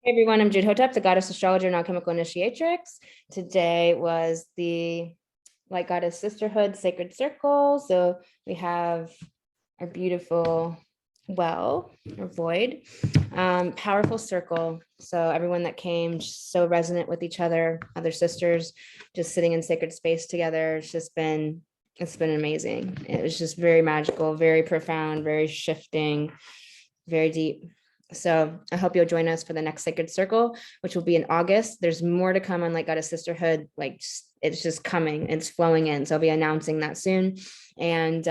Hey everyone, I'm Jude Hotep, the goddess astrologer and alchemical initiatrix. Today was the Light Goddess Sisterhood Sacred Circle. So we have our beautiful well or void, powerful circle. So everyone that came, just so resonant with each other, other sisters, just sitting in sacred space together. It's been amazing. It was just very magical, very profound, very shifting, very deep. So I hope you'll join us for the next Sacred Circle, which will be in August. There's more to come on Light Goddess Sisterhood. Like it's just coming, it's flowing in. So I'll be announcing that soon. And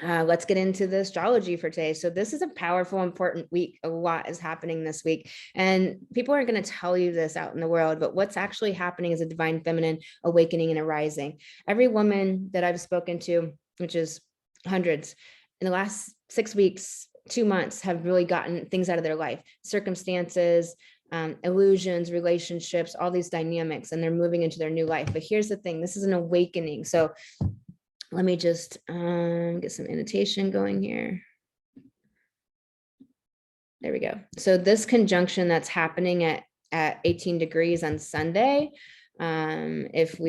let's get into the astrology for today. So this is a powerful, important week. A lot is happening this week. And people aren't going to tell you this out in the world, but what's actually happening is a divine feminine awakening and arising. Every woman that I've spoken to, which is hundreds, in the last 6 weeks, 2 months, have really gotten things out of their life, circumstances, illusions, relationships, all these dynamics, and they're moving into their new life. But here's the thing, this is an awakening. So let me just get some annotation going here. There we go. So this conjunction that's happening at 18 degrees on Sunday, if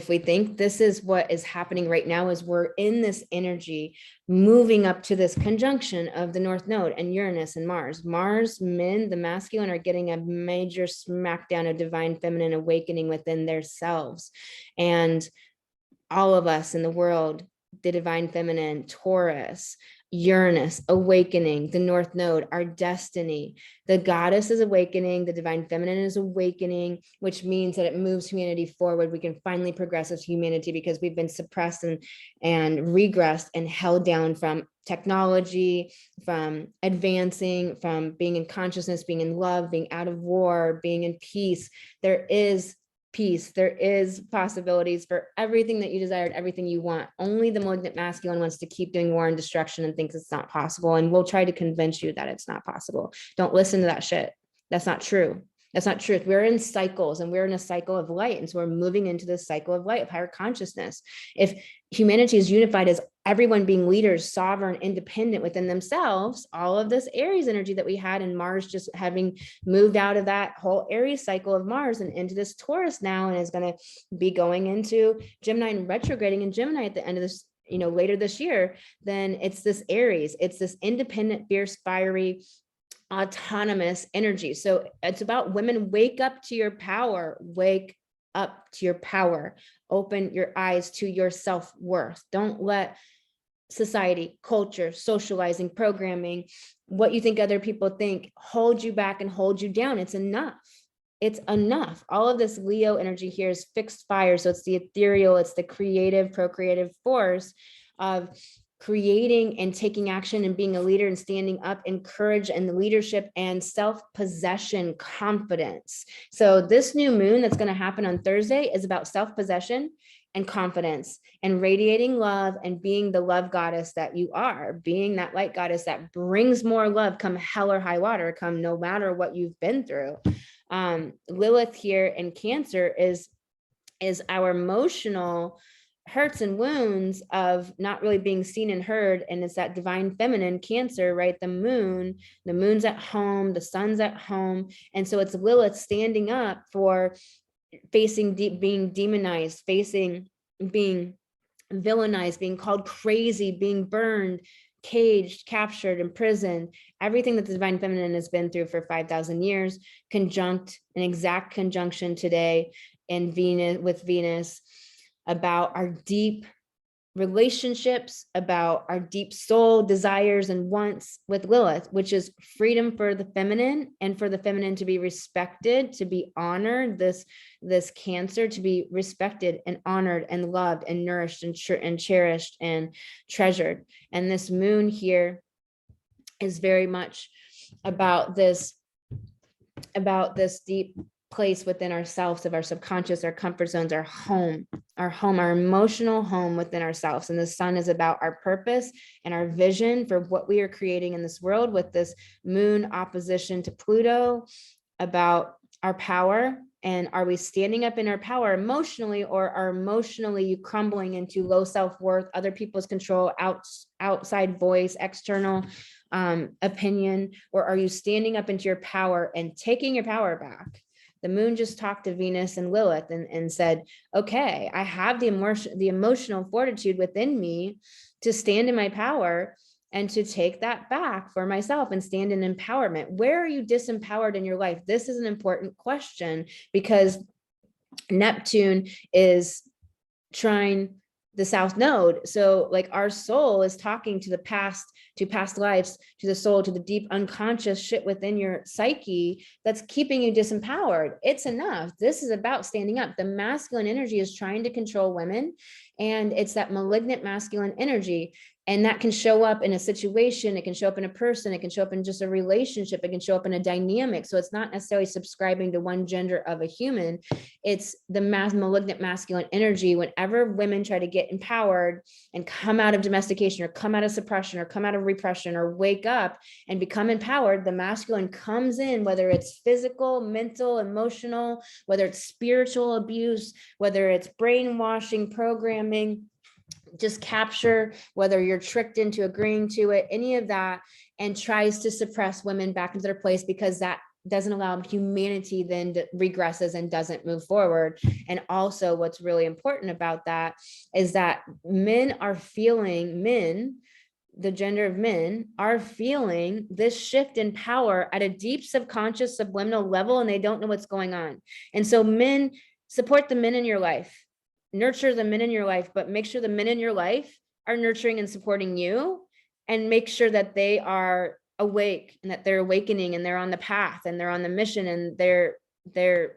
we think this is what is happening right now, is we're in this energy moving up to this conjunction of the North Node and Uranus and Mars. Mars, men, the masculine, are getting a major smackdown of divine feminine awakening within themselves. And all of us in the world, the divine feminine, Taurus, Uranus, awakening, the North Node, our destiny. The goddess is awakening, the divine feminine is awakening, which means that it moves humanity forward. We can finally progress as humanity because we've been suppressed and regressed and held down from technology, from advancing, from being in consciousness, being in love, being out of war, being in peace. There is peace. There is possibilities for everything that you desired, everything you want. Only the malignant masculine wants to keep doing war and destruction and thinks it's not possible. And we'll try to convince you that it's not possible. Don't listen to that shit. That's not true. That's not truth. We're in cycles and we're in a cycle of light. And so we're moving into this cycle of light, of higher consciousness. If humanity is unified as everyone being leaders, sovereign, independent within themselves, all of this Aries energy that we had, and Mars just having moved out of that whole Aries cycle of Mars and into this Taurus now, and is going to be going into Gemini and retrograding in Gemini at the end of this, later this year, then it's this Aries. It's this independent, fierce, fiery, autonomous energy. So it's about women, wake up to your power, wake up to your power, open your eyes to your self-worth. Don't let society, culture, socializing, programming, what you think other people think, hold you back and hold you down. It's enough. It's enough. All of this Leo energy here is fixed fire. So it's the ethereal, it's the creative, procreative force of creating and taking action and being a leader and standing up in courage and leadership and self-possession, confidence. So this new moon that's going to happen on Thursday is about self-possession and confidence and radiating love and being the love goddess that you are, being that light goddess that brings more love, come hell or high water, come no matter what you've been through. Lilith here in Cancer is our emotional hurts and wounds of not really being seen and heard. And it's that divine feminine Cancer, right? The moon's at home, the sun's at home. And so it's Lilith standing up for facing being demonized, facing being villainized, being called crazy, being burned, caged, captured, imprisoned, everything that the divine feminine has been through for 5,000 years, an exact conjunction today in Venus, about our deep relationships, about our deep soul desires and wants with Lilith, which is freedom for the feminine, and for the feminine to be respected, to be honored, this Cancer to be respected and honored and loved and nourished and cherished and treasured. And this moon here is very much about this deep place within ourselves, of our subconscious, our comfort zones, our home, our emotional home within ourselves. And the sun is about our purpose and our vision for what we are creating in this world, with this moon opposition to Pluto, about our power. And are we standing up in our power emotionally, or are emotionally you crumbling into low self-worth, other people's control, outside voice, external opinion, or are you standing up into your power and taking your power back? The moon just talked to Venus and Lilith and said, okay, I have the emotional fortitude within me to stand in my power and to take that back for myself and stand in empowerment. Where are you disempowered in your life? This is an important question, because Neptune is trine the South Node. So like our soul is talking to the past, to past lives, to the soul, to the deep unconscious shit within your psyche that's keeping you disempowered. It's enough. This is about standing up. The masculine energy is trying to control women, and it's that malignant masculine energy. And that can show up in a situation, it can show up in a person, it can show up in just a relationship, it can show up in a dynamic. So it's not necessarily subscribing to one gender of a human. It's the malignant masculine energy. Whenever women try to get empowered and come out of domestication or come out of suppression or come out of repression or wake up and become empowered, the masculine comes in, whether it's physical, mental, emotional, whether it's spiritual abuse, whether it's brainwashing, programming, just capture, whether you're tricked into agreeing to it, any of that, and tries to suppress women back into their place, because that doesn't allow humanity then to regresses and doesn't move forward. And also what's really important about that is that men, the gender of men are feeling this shift in power at a deep subconscious subliminal level, and they don't know what's going on. And so men, support the men in your life. Nurture the men in your life, but make sure the men in your life are nurturing and supporting you, and make sure that they are awake and that they're awakening and they're on the path and they're on the mission and they're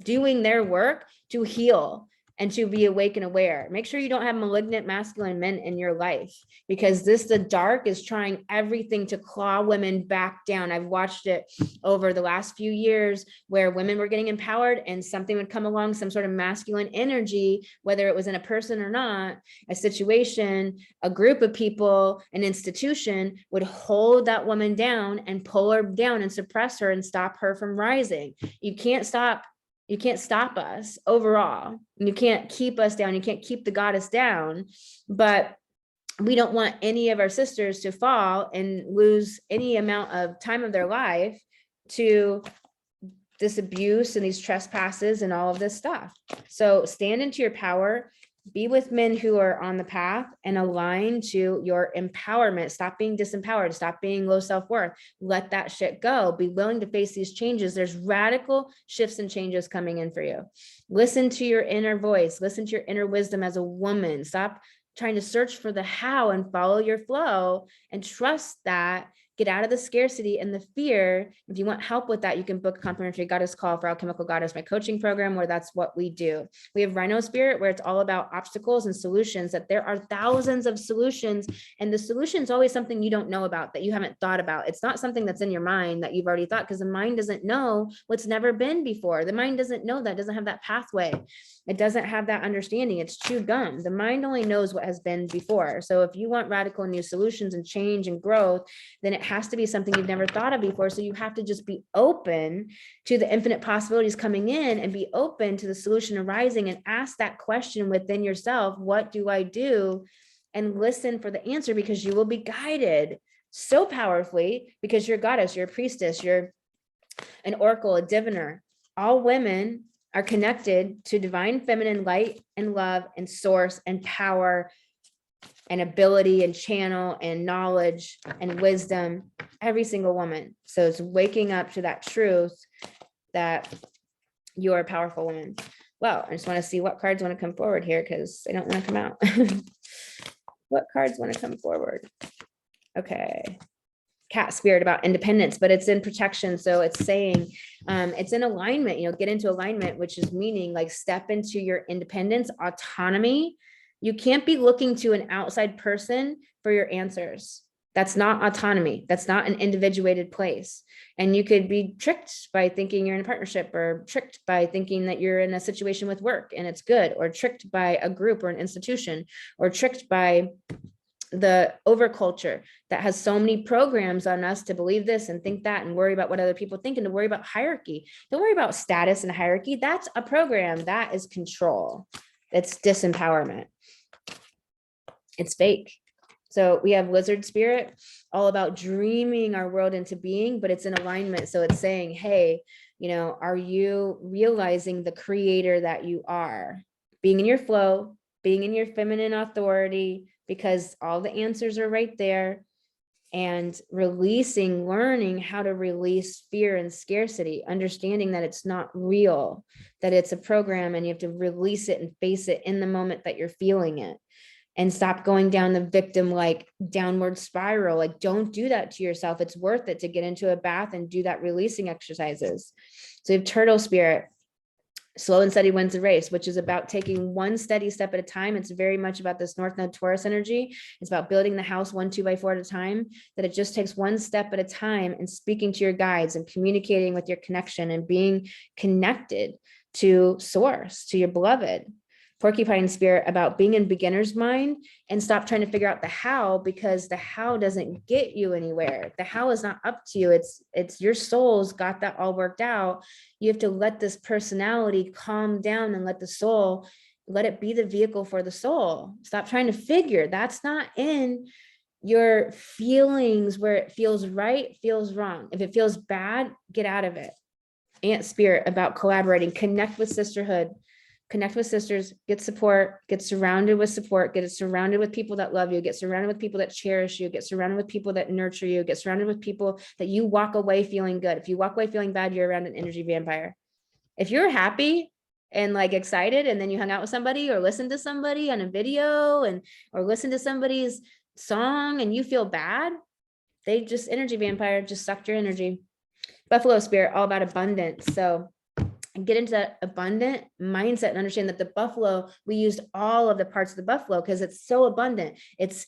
doing their work to heal and to be awake and aware. Make sure you don't have malignant masculine men in your life, because the dark is trying everything to claw women back down. I've watched it over the last few years where women were getting empowered and something would come along, some sort of masculine energy, whether it was in a person or not, a situation, a group of people, an institution, would hold that woman down and pull her down and suppress her and stop her from rising. You can't stop us overall. You can't keep us down. You can't keep the goddess down, but we don't want any of our sisters to fall and lose any amount of time of their life to this abuse and these trespasses and all of this stuff. So stand into your power, be with men who are on the path, and align to your empowerment. Stop being disempowered. Stop being low self-worth. Let that shit go. Be willing to face these changes. There's radical shifts and changes coming in for you. Listen to your inner voice. Listen to your inner wisdom as a woman. Stop trying to search for the how and follow your flow and trust that. Get out of the scarcity and the fear. If you want help with that, you can book a complimentary goddess call for Alchemical Goddess, my coaching program, where that's what we do. We have Rhino Spirit, where it's all about obstacles and solutions, that there are thousands of solutions, and the solution is always something you don't know about, that you haven't thought about. It's not something that's in your mind that you've already thought, because the mind doesn't know what's never been before. The mind doesn't know that, doesn't have that pathway. It doesn't have that understanding. It's chewed gum. The mind only knows what has been before. So if you want radical new solutions and change and growth, then it has to be something you've never thought of before. So you have to just be open to the infinite possibilities coming in, and be open to the solution arising, and ask that question within yourself, what do I do? And listen for the answer, because you will be guided so powerfully, because you're a goddess, you're a priestess, you're an oracle, a diviner. All women are connected to divine feminine light and love and source and power and ability and channel and knowledge and wisdom, every single woman. So it's waking up to that truth that you're a powerful woman. Well, I just want to see what cards want to come forward here, because they don't want to come out. What cards want to come forward? Okay. Cat spirit about independence, but it's in protection. So it's saying it's in alignment, get into alignment, which is meaning like step into your independence, autonomy. You can't be looking to an outside person for your answers. That's not autonomy. That's not an individuated place. And you could be tricked by thinking you're in a partnership, or tricked by thinking that you're in a situation with work and it's good, or tricked by a group or an institution, or tricked by the overculture that has so many programs on us to believe this and think that and worry about what other people think, and to worry about hierarchy. Don't worry about status and hierarchy. That's a program. That is control. It's disempowerment. It's fake. So we have lizard spirit, all about dreaming our world into being, but it's in alignment. So it's saying, hey, you know, are you realizing the creator that you are? Being in your flow, being in your feminine authority, because all the answers are right there. And releasing, learning how to release fear and scarcity, understanding that it's not real, that it's a program, and you have to release it and face it in the moment that you're feeling it. And stop going down the victim like downward spiral. Like, don't do that to yourself. It's worth it to get into a bath and do that releasing exercises. So you have turtle spirit. Slow and steady wins the race, which is about taking one steady step at a time. It's very much about this North Node Taurus energy. It's about building the house 1 2x4 at a time, that it just takes one step at a time, and speaking to your guides and communicating with your connection and being connected to source, to your beloved. Porcupine spirit, about being in beginner's mind and stop trying to figure out the how, because the how doesn't get you anywhere. The how is not up to you. It's your soul's got that all worked out. You have to let this personality calm down and let the soul, let it be the vehicle for the soul. Stop trying to figure. That's not in your feelings where it feels right, feels wrong. If it feels bad, get out of it. Ant spirit, about collaborating, connect with sisterhood. Connect with sisters, get support, get surrounded with support, get surrounded with people that love you, get surrounded with people that cherish you, get surrounded with people that nurture you, get surrounded with people that you walk away feeling good. If you walk away feeling bad, you're around an energy vampire. If you're happy and like excited, and then you hung out with somebody or listened to somebody on a video or listen to somebody's song and you feel bad, they just, energy vampire, just sucked your energy. Buffalo spirit, all about abundance. So get into that abundant mindset and understand that the buffalo, we used all of the parts of the buffalo because it's so abundant. It's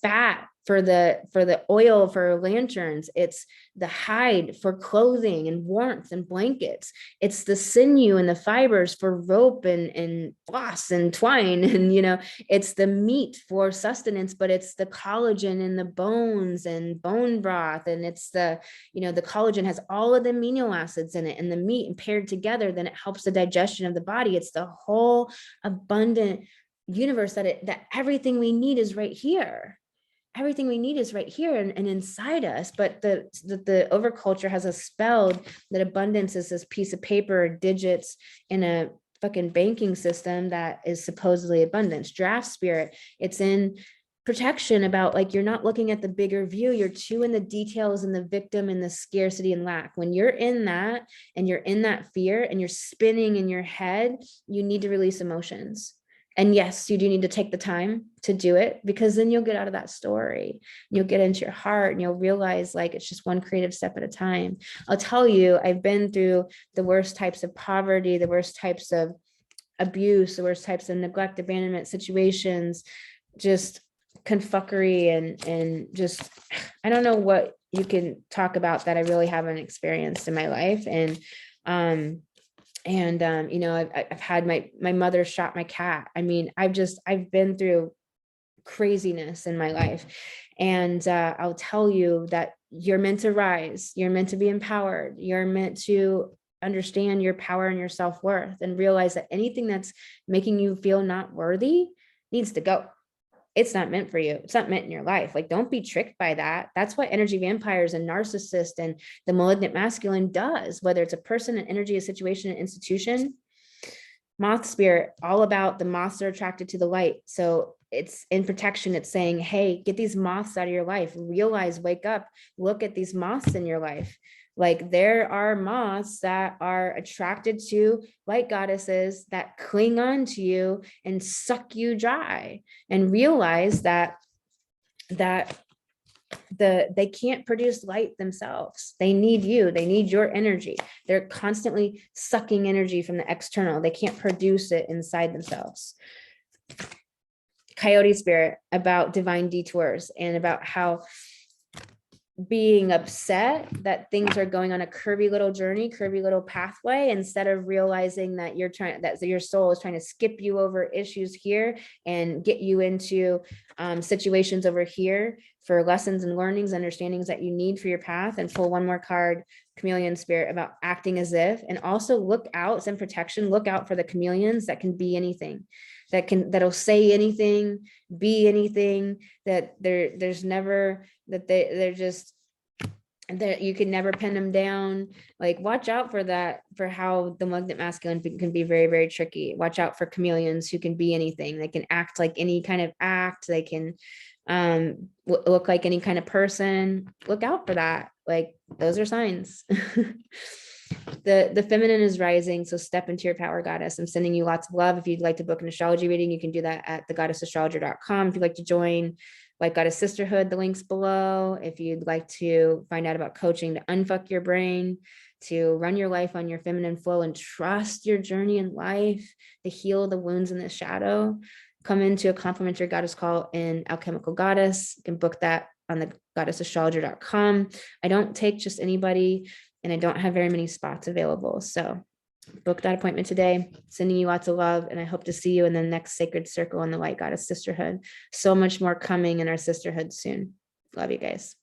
fat for the oil for lanterns. It's the hide for clothing and warmth and blankets. It's the sinew and the fibers for rope and floss and twine. And, you know, it's the meat for sustenance, but it's the collagen in the bones and bone broth. And it's the, you know, the collagen has all of the amino acids in it, and the meat, and paired together, then it helps the digestion of the body. It's the whole abundant universe that everything we need is right here. Everything we need is right here and inside us. But the overculture has us spelled that abundance is this piece of paper, digits in a fucking banking system that is supposedly abundance. Draft spirit, it's in protection, about like, you're not looking at the bigger view. You're too in the details and the victim and the scarcity and lack. When you're in that and you're in that fear and you're spinning in your head, you need to release emotions. And yes, you do need to take the time to do it, because then you'll get out of that story. You'll get into your heart and you'll realize like it's just one creative step at a time. I'll tell you, I've been through the worst types of poverty, the worst types of abuse, the worst types of neglect, abandonment situations, just confuckery and just, I don't know what you can talk about that I really haven't experienced in my life. And you know, I've had my mother shot my cat. I mean, I've been through craziness in my life. And I'll tell you that you're meant to rise. You're meant to be empowered. You're meant to understand your power and your self-worth, and realize that anything that's making you feel not worthy needs to go. It's not meant for you. It's not meant in your life. Like, don't be tricked by that. That's what energy vampires and narcissists and the malignant masculine does, whether it's a person, an energy, a situation, an institution. Moth spirit, all about the moths are attracted to the light. So it's in protection. It's saying, hey, get these moths out of your life. Realize, wake up, look at these moths in your life. Like, there are moths that are attracted to light goddesses that cling on to you and suck you dry, and realize that they can't produce light themselves. They need you. They need your energy. They're constantly sucking energy from the external. They can't produce it inside themselves. Coyote spirit, about divine detours and about how being upset that things are going on a curvy little journey, curvy little pathway, instead of realizing that that your soul is trying to skip you over issues here and get you into situations over here for lessons and learnings, understandings that you need for your path. And pull one more card, chameleon spirit, about acting as if, and also look out, send protection, look out for the chameleons that can be anything, that'll say anything, be anything, that there's never, that they're just, that you can never pin them down. Like, watch out for that, for how the malignant masculine can be very, very tricky. Watch out for chameleons who can be anything. They can act like any kind of act. They can look like any kind of person. Look out for that. Like, those are signs. The feminine is rising, so step into your power, goddess. I'm sending you lots of love. If you'd like to book an astrology reading, you can do that at thegoddessastrologer.com. If you'd like to join White Goddess Sisterhood, the link's below. If you'd like to find out about coaching to unfuck your brain, to run your life on your feminine flow and trust your journey in life, to heal the wounds in the shadow, come into a complimentary goddess call in Alchemical Goddess. You can book that on the goddessastrologer.com. I don't take just anybody, and I don't have very many spots available. So book that appointment today. Sending you lots of love, and I hope to see you in the next sacred circle in the White Goddess Sisterhood. So much more coming in our sisterhood soon. Love you guys.